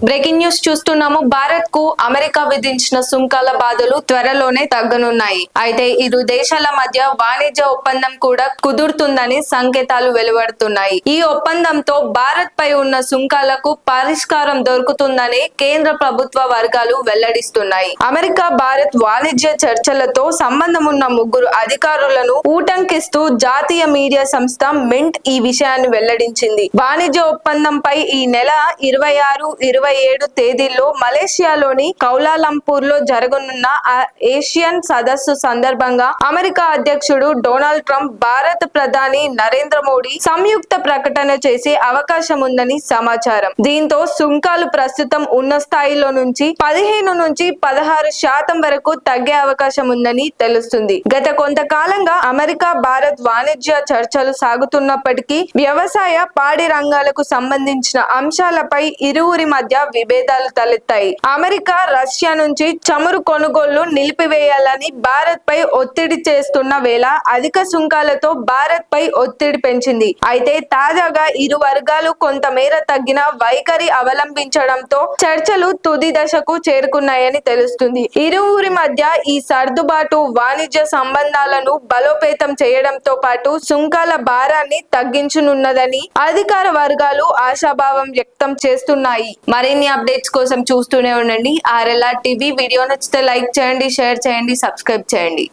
Breaking news చూస్తున్నాము. భారత్ కు America విధించిన సుంకాల బాధలు త్వరలోనే తగ్గనున్నాయి. అయితే ఇరు దేశాల మధ్య వాణిజ్య ఒప్పందం కూడా కుదురుతుందని సంకేతాలు వెలువడుతున్నాయి. ఈ ఒప్పందంతో భారత్ పై ఉన్న సుంకాలకు పరిష్కారం దొరుకుతుందని కేంద్ర ప్రభుత్వ వర్గాలు వెల్లడిస్తున్నాయి. అమెరికా భారత్ వాణిజ్య చర్చలతో సంబంధం ఉన్న ముగ్గురు అధికారులను ఊటంకిస్తూ జాతీయ మీడియా సంస్థ మింట్ ఈ విషయాన్ని వెల్లడించింది. వాణిజ్య ఒప్పందంపై ఈ నెల 26, 27 తేదీల్లో మలేషియాలోని కౌలాలంపూర్ లో జరగనున్న ఏషియన్ సదస్సు సందర్భంగా అమెరికా అధ్యక్షుడు డొనాల్డ్ ట్రంప్, భారత ప్రధాని నరేంద్ర మోడీ సంయుక్త ప్రకటన చేసే అవకాశం ఉందని సమాచారం. దీంతో సుంకాలు ప్రస్తుతం ఉన్న స్థాయిలో నుంచి 15 నుంచి 16% వరకు తగ్గే అవకాశం ఉందని తెలుస్తుంది. గత కొంతకాలంగా అమెరికా భారత్ వాణిజ్య చర్చలు సాగుతున్నప్పటికీ వ్యవసాయ, పాడి రంగాలకు సంబంధించిన అంశాలపై ఇరువురి మధ్య విభేదాలు తలెత్తాయి. అమెరికా రష్యా నుంచి చమురు కొనుగోళ్లు నిలిపివేయాలని భారత్ పై ఒత్తిడి చేస్తున్న వేళ అధిక సుంకాలతో భారత్ పై ఒత్తిడి పెంచింది. అయితే తాజాగా ఇరు వర్గాలు కొంతమేర తగ్గిన వైఖరి అవలంబించడంతో చర్చలు తుది దశకు చేరుకున్నాయని తెలుస్తుంది. ఇరువురి మధ్య ఈ సర్దుబాటు వాణిజ్య సంబంధాలను బలోపేతం చేయడంతో పాటు సుంకాల భారాన్ని తగ్గించనున్నదని అధికార వర్గాలు ఆశాభావం వ్యక్తం చేస్తున్నాయి. మరిన్ని అప్డేట్స్ కోసం చూస్తూనే ఉండండి RLR టీవీ. వీడియో నచ్చితే లైక్ చేయండి, షేర్ చేయండి, సబ్స్క్రైబ్ చేయండి.